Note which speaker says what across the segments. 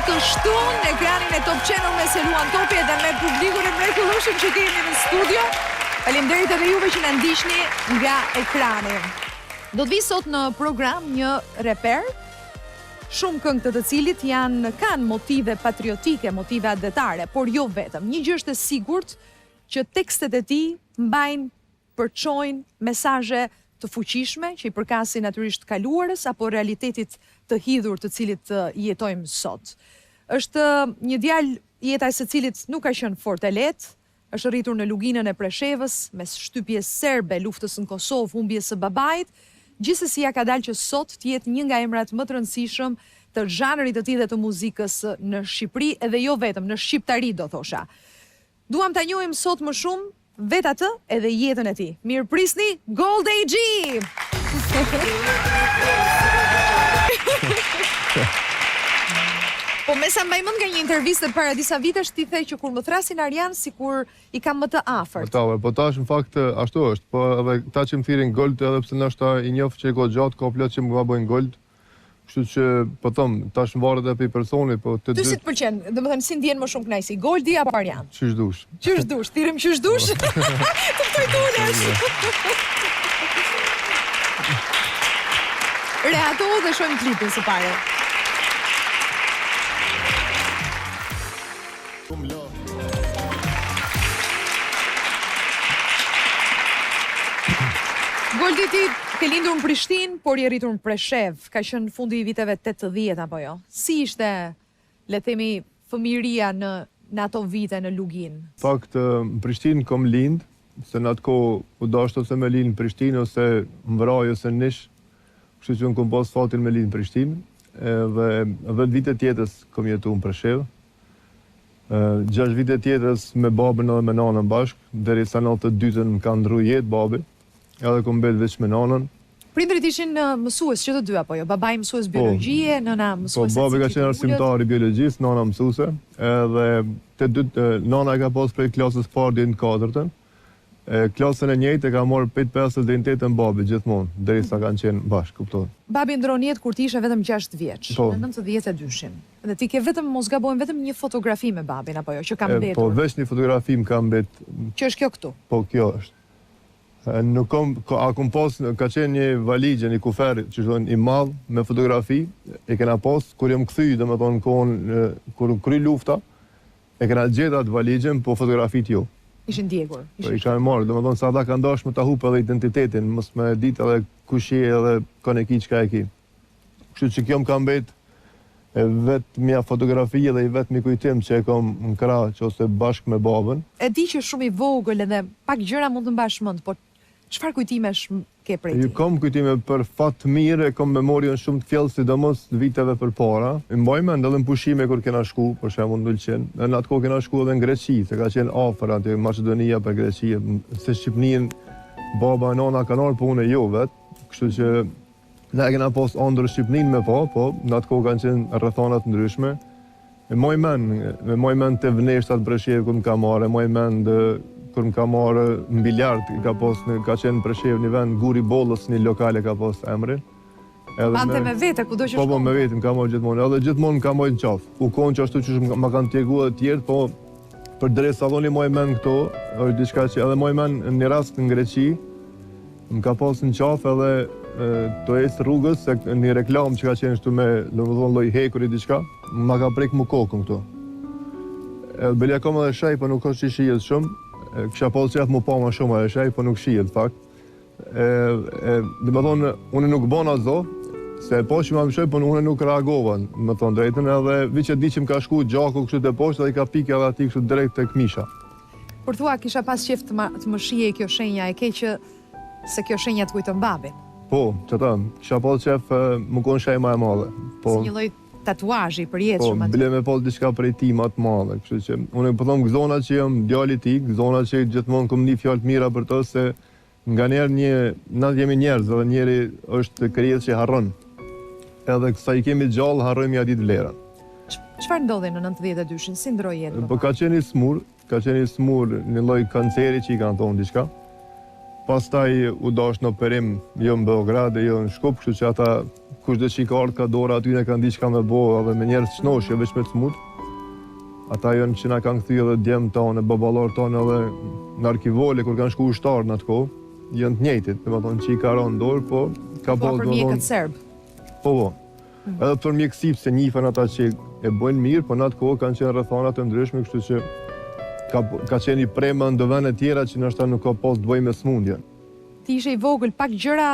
Speaker 1: të shtunë në ekranin e Top Channel me Seluan Topi dhe me publikun e mrekullueshëm që kemi në studio. Faleminderit edhe juve që na ndiqni nga ekrani. Do të vi sot në program një reper, shumë këngë të cilit kanë motive patriotike, motive adetare, por jo vetëm. Një gjë është e sigurt që tekstet e tij mbajnë, përçojnë mesazhe të fuqishme që i përkasin natyrisht kaluarës apo realitetit të hidhur të cilit jetojmë sot. Është një djalë jeta e së cilit nuk ka qenë fort e lehtë, është rritur në luginën e Preshevës mes shtypjes serbe, luftës në Kosovë, humbjes së babait. Gjithsesi ja ka dalë që sot të jetë një nga emrat më të rëndësishëm të zhanrit të tij dhe të muzikës në Shqipëri, edhe jo vetëm në shqiptari do thosha. Duam ta njohim sot më shumë vetë atë edhe jetën e tij. Mirë prisni, Gold AG! Po me sa mbaj mend nga një intervistë para disa vitesh ti the që kur më thrasin Arjan sikur i kam më të afërt.
Speaker 2: Po tash në fakt ashtu është, po edhe ta që më thirin Gold edhe pse ndoshta i njoh që go gjatë ka plot që më bëjnë Gold. Kështu që po them, tash varet edhe pe personi, po
Speaker 1: të dy. Ty si të pëlqen? Domethënë si ndjen më shumë kënaqësi, Goldi apo Arjan?
Speaker 2: Qysh dush.
Speaker 1: Qysh dush, thirrem qysh dush. Të ktoj dulesh. Reato dhe shohim klipin së pare. Goldi ti ke lindur në Prishtinë, por je rritur në Preshev, ka qenë fundi i viteve 80 apo jo? Si ishte, le themi, fëmijëria në ato vite në Lugin?
Speaker 2: Fakt, në Prishtinë kom lind, se në atë kohë u dashte ose me lind në Prishtinë ose në Vraj ose në Nish, kështu që unë kom pas fatin me lind në Prishtinë, dhe 10 vite tjetës kom jetu në Preshev. 6 vite tjetës me babën edhe me nanën bashkë, derisa në 92-ën më ka ndru jetë babi. Edhe kom bet veç me nanën.
Speaker 1: Prindrit ishin mësues që të dy apo jo? Babai mësues biologjie, nëna mësues.
Speaker 2: Po, babi ka qenë arsimtar i biologjisë, nana mësuese, edhe të dy nana e ka pas prej klasës parë deri në 4-ën. Klasën e njëjtë e ka marrë 5-5 deri në 8-ën babi gjithmonë, derisa kanë qenë bashkë, kupton.
Speaker 1: Babi ndron jetë kur ti ishe vetëm 6 vjeç, në 92-shin. Dhe ti ke vetëm mos gabojmë vetëm një fotografi me babin apo jo, që ka mbetur.
Speaker 2: Po, veç një fotografi më ka mbet.
Speaker 1: Që është kjo këtu?
Speaker 2: Po, kjo është. Nuk kom pas, ka qenë një valigje, një kufer që thonë i madh me fotografi, e kena pas, kur jem kthy, domethënë kohën kur kry lufta, e kena gjetë atë valigjen, po fotografit jo.
Speaker 1: Ishin djegur.
Speaker 2: Po i kanë marrë, domethënë sa ata kanë dashur me ta hup edhe identitetin, mos me ditë edhe kush je edhe kanë ki çka e ki. Kështu që kjo më ka mbet vetë mja fotografi dhe i vetë mi kujtim që e kom në krah ose bashkë me babën.
Speaker 1: E di që shumë i vogël edhe pak gjëra mund të mbash mend, por çfarë kujtimesh ke prej tij?
Speaker 2: Kam kujtime për fat mirë, kom memorion shumë të fjellë, sidomos viteve përpara. Mbaj mend edhe në pushime kur kena shku, për shembull në Dulqen. Në atë kohë kena shku edhe në Greqi, se ka qenë afër aty Maqedonia për Greqi, se Shqipërinë baba e nana kanë ardhur punë jo vetë, kështu që ne kena pas ëndër Shqipërinë me po në atë kohë kanë qenë rrethana të ndryshme. Mbaj mend të vneshtat Preshev kur më ka marrë, mbaj mend kur më ka marrë në biljard, ka qenë në Preshev një vend, Guri Bollës, një lokale ka pas emrin.
Speaker 1: Bante me vete, kudo që shkon?
Speaker 2: Po, me vete, më ka marrë gjithmonë, edhe gjithmonë më ka marrë në qafë. U konë që ashtu që më kanë tjegu edhe tjertë, po për drejt saloni moj men këto, është diçka që edhe moj men në një rast në Greqi, më ka pas në qafë edhe të ecë rrugës, se një reklam që ka qenë shtu me loj hekur i diçka, më ka prek mu kokën këto. Belja kom edhe shaj, po nuk është që shijet shumë, kësha pas qef mu pa ma shumë edhe shaj, po nuk shijet, fakt. Dhe me thonë, unë nuk bona zo, se po që ma më shoj, po unë nuk reagova, me thonë drejten, edhe vi që di që më ka shku gjaku kështu të poshtë, edhe i ka pike edhe ati kështu drejt të këmisha.
Speaker 1: Por thua, kisha pas qef të më shije kjo shenja, e ke që se kjo shenja të kujtën babin?
Speaker 2: Po, që ta, kisha pas qef më konë shaj ma e madhe.
Speaker 1: Si një loj tatuazhi për jetë shumë atë?
Speaker 2: Po, bile me pas diçka prej ti ma të madhe, kështu që unë po thomë gëzona që jam djali ti, gëzona që gjithmonë kom një fjallë të mira për të, se nga njerë na jemi njerëz, edhe njeri është krijes që harron. Edhe sa i kemi gjallë, harrojmë ja ditë vlerën.
Speaker 1: Çfarë ndodhi në 92-shin? Si ndroi jetën?
Speaker 2: Po ka qenë i smur, një lloj kanceri që i kanë thonë diçka. Pastaj u dash në operim jo në Beograd, jo në Shkup, kështu që ata kushdo që i ka ardhur ka dora aty ne kanë diçka me bo, edhe me njerëz shnoshje veç me të smut. Ata janë që na kanë kthyer edhe djemt tonë, baballar tonë edhe në arkivole kur kanë shku ushtar në atë kohë, janë të njëjtit, domethënë që i ka rënë dorë, po ka
Speaker 1: Po për mjekët serb.
Speaker 2: Po. Edhe për mjekësi se njihen ata që e bëjnë mirë, po në atë kohë kanë qenë rrethana të ndryshme, kështu që ka qenë i premë në vende tjera që ndoshta nuk ka pas të bëjë me smundjen.
Speaker 1: Ti ishe i vogël, pak gjëra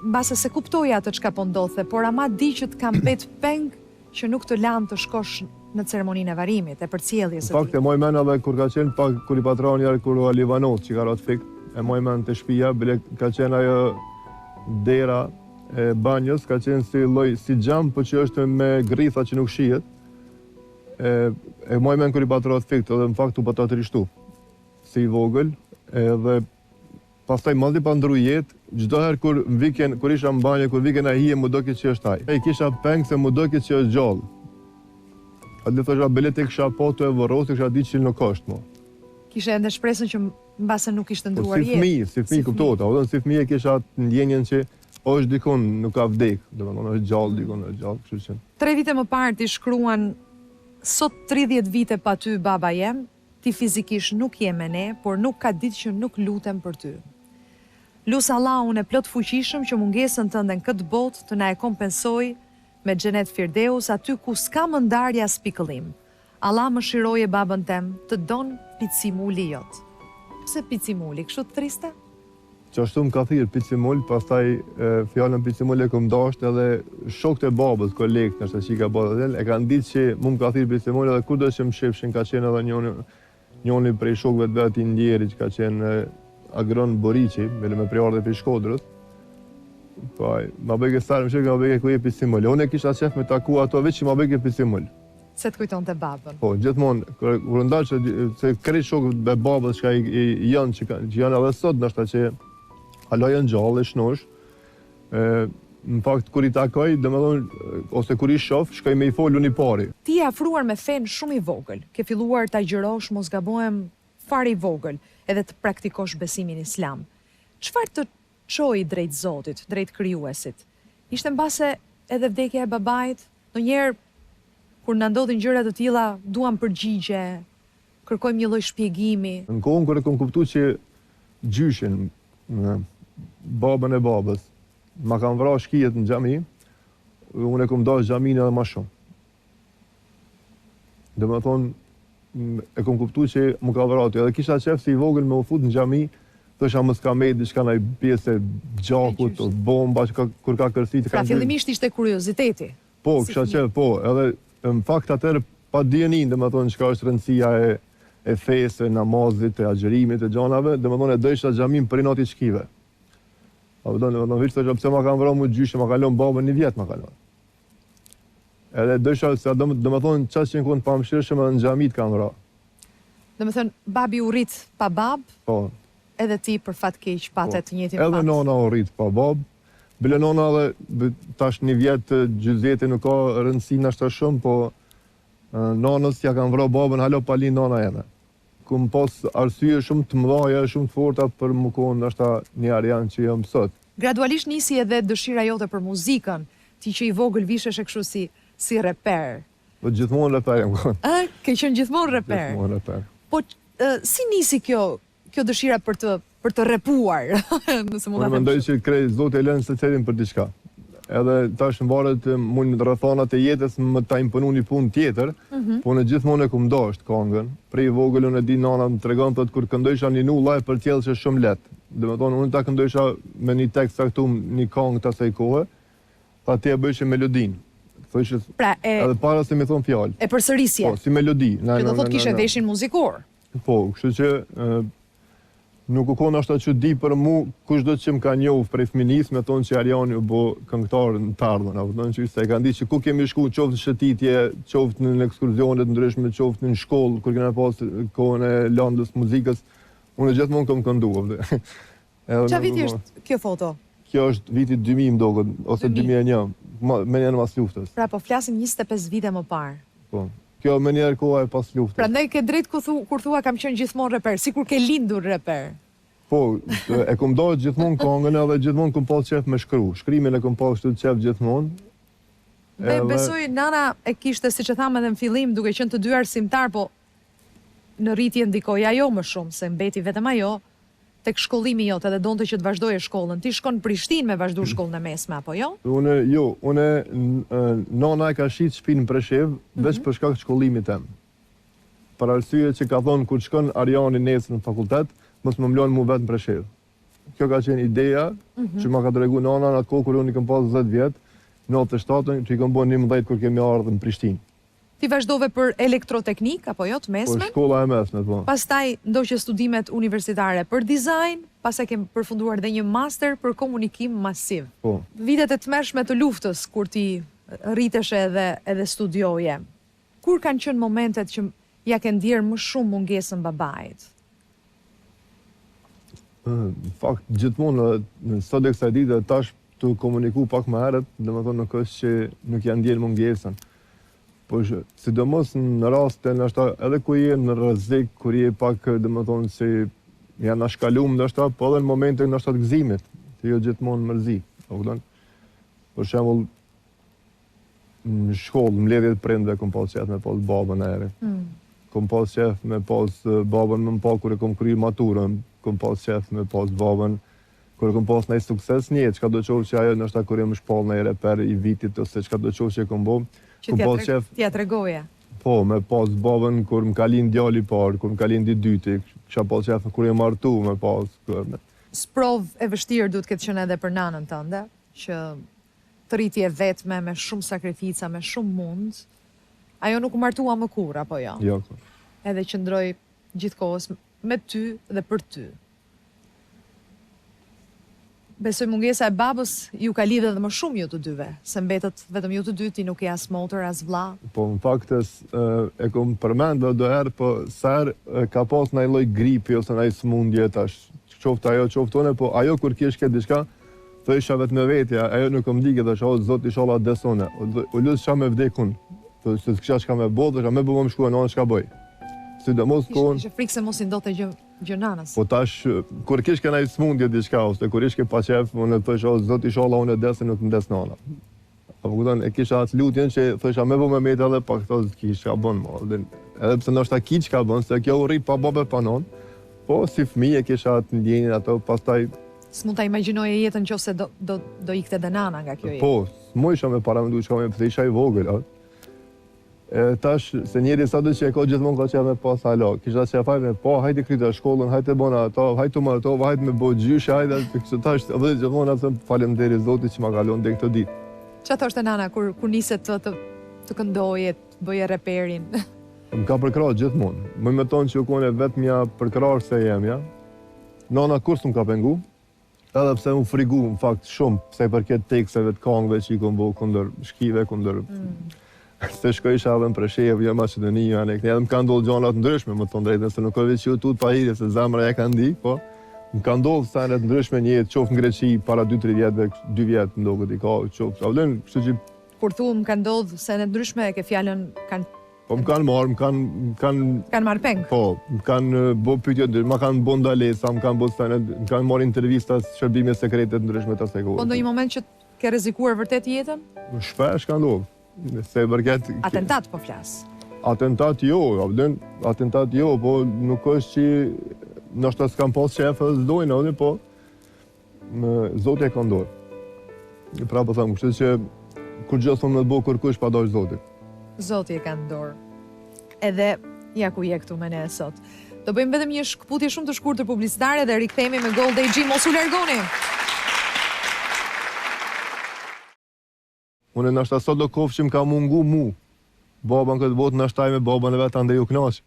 Speaker 1: mbase se kuptoja atë çka po ndodhte, por ama di që të kam bet peng që nuk të lanë të shkosh në ceremoninë e varimit, e përcjelljes së tij.
Speaker 2: Fakte moj men edhe kur ka qenë pak kur i patroni kur u Livanos që ka rrot fikt, e moj men të shtëpia, bile ka qenë ajo dera e banjës, ka qenë si lloj si xham, po që është me gritha që nuk shihet. E moj men kur i patrot fikt, edhe në fakt u bota të rishtu. Si i vogël, edhe pastaj malli pa ndru jetë, çdo herë kur isha në banjë, kur viken ai hije, më doket që është ai. E kisha peng se më doket që është gjallë. Atë dhe thosha belet e kësha po të e vërros, e kësha di që nuk është mo.
Speaker 1: Kishe ende shpresën që mbase nuk ishte ndruar
Speaker 2: jetë. Si fëmijë kuptohet, edhe si fëmijë kisha ndjenjen që është dikun nuk ka vdek, domethënë është gjallë, dikun është gjallë, kështu që.
Speaker 1: 3 vite më parë ti shkruan sot 30 vite pa ty baba jem, ti fizikisht nuk je me ne, por nuk ka ditë që nuk lutem për ty. Lut Allahun e plot fuqishëm që mungesën tënde në këtë botë të na e kompensoj me xhenet Firdeus aty ku s'ka më ndarja as pikëllim. Allah më shiroje babën tem, të don Picimuli jot. Pse Picimuli, kështu të triste?
Speaker 2: Që ashtu më ka thirë Picimul, pastaj fjallën Picimul e këm dasht edhe shokët e babës, kolegët nështë që i ka bërë dhe e kanë ditë që mu më ka thirë Picimul edhe kur do që më shifshin ka qenë edhe njoni prej shokëve të vetë i ndjeri që ka qenë Agron Borici, me priardhe për Shkodrës. Po, ma bëjke sarë më shikë, ma bëjke ku je Picimul. Unë e kisha qef me taku ato veç që ma bëjke Picimul.
Speaker 1: Se të kujton të babën.
Speaker 2: Po, gjithmonë, kur ndalë që se krejt shokët e babës që janë, që janë edhe sot, nështë që hala janë gjallë e shnosh, në fakt, kur i takoj, dhe me thonë, ose kur i shof, shkoj me i folë unë i pari.
Speaker 1: Ti e afruar me fen shumë i vogël, ke filluar të agjërosh, mos gabohem fare i vogël, edhe të praktikosh besimin islam. Çfarë të çoi drejt Zotit, drejt krijuesit? Ishte mbase edhe vdekja e babait, ndonjëherë kur na ndodhin gjëra të tilla, duam përgjigje, kërkojmë një lloj shpjegimi.
Speaker 2: Në kohën kur e kam kuptuar që gjyshin, babën e babës, ma kanë vrarë shkijet në xhami, unë e kam dashur xhamin edhe më shumë. Domethënë, e kam kuptuar që më ka vrarë, edhe kisha qef si i vogël me u fut në xhami, thosha mos ka me diçka ndaj pjesë gjakut, bomba kur ka kërcit.
Speaker 1: Pra fillimisht ishte kurioziteti.
Speaker 2: Po, kisha qef, po, edhe në fakt atëherë pa dijenin, domethënë çka është rëndësia e fesë, namazit, e agjërimit, e gjanave, domethënë e dësha xhamin për natë shkive. Po domethënë vetë thosha pse ma kanë vrarë më gjyshe, ma kanë lënë babën një vjet ma kanë lënë. Edhe dësha se domethënë çfarë që kënd pamëshirshëm edhe në xhamit kanë vrarë.
Speaker 1: Domethënë babi u rrit pa bab.
Speaker 2: Po.
Speaker 1: Edhe ti për fat keq patë të njëjtin fat.
Speaker 2: Edhe nona u rrit pa bab. Bile nona edhe tash një vjet gjyzjeti nuk ka rëndësi nashta shumë, po nonës ja kanë vrarë babën halo pa lind nona jeme. Kum pas arsye shumë të mëdha, shumë të forta për më konë nashta një arian që jam sot.
Speaker 1: Gradualisht nisi edhe dëshira jote për muzikën, ti që i vogël vishesh e kështu si reper.
Speaker 2: Po gjithmonë reper jam konë.
Speaker 1: Ke qenë gjithmonë reper.
Speaker 2: Gjithmonë reper.
Speaker 1: Po si nisi kjo dëshira për të repuar, nëse mund ta them.
Speaker 2: Unë mendoj që krejt Zoti e lën secilin për diçka. Edhe tash varet mund rrethonat e jetës më ta impononi një punë tjetër, po në gjithmonë e kum dashur këngën. Prej vogël unë e di nana më tregon thot kur këndojsha një nulla e përcjellsh shumë lehtë. Domethënë unë ta këndojsha me një tekst saktum një këngë të asaj kohe, pa ti e bëjsh melodinë. Thoshë
Speaker 1: pra,
Speaker 2: edhe para se më thon fjalë.
Speaker 1: E përsërisje.
Speaker 2: Po, si melodi.
Speaker 1: Që do thotë kishe veshin muzikor.
Speaker 2: Po, kështu që nuk u konë ashta që di për mu kushdo që më ka njohë prej fëminis me thonë që Ariani u bo këngëtar në të ardhën. Apo që se kanë di që ku kemi shku qoftë në shëtitje, qoftë në ekskurzionet ndryshme, qoftë në shkollë, kur kena pas kohën e landës muzikës, unë gjithmonë kam këndu.
Speaker 1: Qa viti është kjo foto?
Speaker 2: Kjo është viti 2000 mdokët, ose 2001, me njerë mas luftës.
Speaker 1: Pra po flasim 25 vite më parë.
Speaker 2: Po. Kjo me njerë koha e pas luftës.
Speaker 1: Pra ndaj ke drejt kur thua kam qenë gjithmonë reper, si kur ke lindur reper.
Speaker 2: Po, e kom dojtë gjithmonë këngën edhe gjithmonë kom pas qef me shkru. Shkrimin e kom pas të qef gjithmonë,
Speaker 1: Besoj nana e kishte, siç e thamë edhe në fillim, duke qenë të dy arsimtar, po në rritje ndikoi ajo më shumë, se mbeti vetëm ajo tek shkollimi jote dhe donte që të vazhdoje shkollën. Ti shkon në Prishtinë me vazhdu shkollën e mesme, apo jo?
Speaker 2: Nona e ka shit shtëpinë në Preshev, veç për shkak të shkollimit tem. Për arsye që ka thonë kur shkon Ariani nesër në fakultet, mos më mlon mu vetë në Preshev. Kjo ka qenë ideja që ma ka tregu nona në atë kohë kur unë i kam pas 10 vjet, në 97 që i kam bën 11 kur kemi ardhur në Prishtinë.
Speaker 1: Ti vazhdove për elektroteknik, apo jo, të mesme?
Speaker 2: Po shkolla e mesme, po.
Speaker 1: Pastaj ndoqë studimet universitare për dizajn, pastaj kem përfunduar dhe një master për komunikim masiv.
Speaker 2: Po.
Speaker 1: Vitet e tmerrshme të luftës, kur ti rriteshe edhe studioje, kur kanë qenë momentet që ja ke ndjerë më shumë mungesën babait?
Speaker 2: Në fakt, gjithmonë, sot e kësaj dite, tash të komuniku pak më herët, domethënë nuk është që nuk janë ndjerë mungesën. Po sidomos në raste ndoshta edhe ku je në rrezik, kur je pak domethënë se janë shkaluar ndoshta, po edhe në momente ndoshta të gëzimit, të jo gjithmonë mërzi. Për shembull në shkollë, mbledhjet e prindve kom pas qef me pas babën e herë. Kom pas qef me pas babën më pa kur e kom kryer maturën, kom pas qef me pas babën kur e kom pas ndaj sukses në jetë, çka do të thotë që ajo ndoshta kur jam shpall në reper i vitit ose çka do të thotë që kom bën.
Speaker 1: Që t'ja tregoje.
Speaker 2: Po, me pas babën kur më ka lind djali i parë, kur më ka lind i dyti, kisha pas qef kur jam martu me pas.
Speaker 1: Sprov e vështirë duhet këtë qenë edhe për nanën tënde, që të rritje vetme, me shumë sakrifica, me shumë mund. Ajo nuk u martua më kur, apo jo?
Speaker 2: Jo.
Speaker 1: Edhe qëndroj gjithkohës me ty dhe për ty. Besoj mungesa e babës ju ka lidhe dhe më shumë ju të dyve, se mbetët vetëm ju të dy, ti nuk je as motër, as vlla.
Speaker 2: Po, në fakt e kom përmend do herë, po ser ka pas ndaj lloj gripi ose ndaj smundje tash. Qoftë ajo, qoftë one, po ajo kur kish ke diçka, thësha vetë me vetja, ajo nuk më dike dhe o zot inshallah desone. O lut çka me vdekun. Po se kisha çka me bë, dhe më bëmë shkuan on çka bëj. Sidomos kohën.
Speaker 1: Ishte frikë se mos i ndote gjë nanës.
Speaker 2: Po tash kur kish ke ndaj smundje diçka ose kur ish ke pa qef, unë thosh o zot inshallah unë desë nuk më des nana. Apo kupton, e kisha atë lutjen që thësha më bëmë me edhe pa këto kisha bën më. Edhe pse ndoshta kiç ka bën, se kjo u rrit pa babë pa non. Po si fëmijë kisha atë ndjenjën ato, pastaj
Speaker 1: s'mund ta imagjinoje jetën nëse do ikte dhe nana nga kjo jetë.
Speaker 2: Po, s'mund isha me paramendu çka më isha i vogël, tash se njëri sa do që e ka gjithmonë ka qef me pas hala. Kisha qefaj me po, hajde kryta shkollën, hajde bona ato, hajde më ato, hajde me bo gjyshe, hajde kështu tash, edhe gjithmonë atë faleminderit Zotit që ma kalon deri këtë ditë.
Speaker 1: Çfarë thoshte nana kur niset të këndoje, të bëje reperin?
Speaker 2: Më ka përkrahur gjithmonë. Më me thonë që u kone vetëmja përkrahur se jem, ja. Nana kur s'm ka pengu, edhe pse më frigu, në fakt, shumë, pse i përket teksteve të këngëve që i kom bo kundër shkive, kundër se shkoj isha edhe në Preshev, jo Maqedoni, edhe më ka ndodhur gjëra të ndryshme, më thon drejtën, se nuk ka veç YouTube pa hire, se zemra ja ka ndi, po më ka ndodhur sene të ndryshme një jetë, qoftë në Greqi para 2-3 vjetëve, 2 vjet ndoqët i ka, qoftë. Avlen, kështu që
Speaker 1: kur thu më ka ndodhur sene të ndryshme, ke fjalën kanë
Speaker 2: po më kanë marrë, më kanë
Speaker 1: marrë peng.
Speaker 2: Po, më kanë bë pyetje ndryshme, më kanë bën ndalesa, më kanë bën sene, më kanë marrë intervista, shërbime sekrete të ndryshme të asaj kohe.
Speaker 1: Po ndonjë moment që ke rrezikuar vërtet jetën?
Speaker 2: Shpesh ka ndodhur. Se përket
Speaker 1: atentat po flas.
Speaker 2: Atentat jo, atentat jo, po nuk është që ndoshta s'kam pas qef s'dojnë, po Zoti e ka dorë. Pra po them, kështu që kur gjë thonë me bë kërkush pa dash Zoti.
Speaker 1: Zoti e ka dorë. Edhe ja ku je këtu me ne sot. Do bëjmë vetëm një shkputje shumë të shkurtër publicitare dhe rikthehemi me Gold AG, mos u largoni.
Speaker 2: Unë nështë sot do kofë që më ka mungu mu. Baba në këtë botë nështë taj me babën e vetë ande ju knaqë.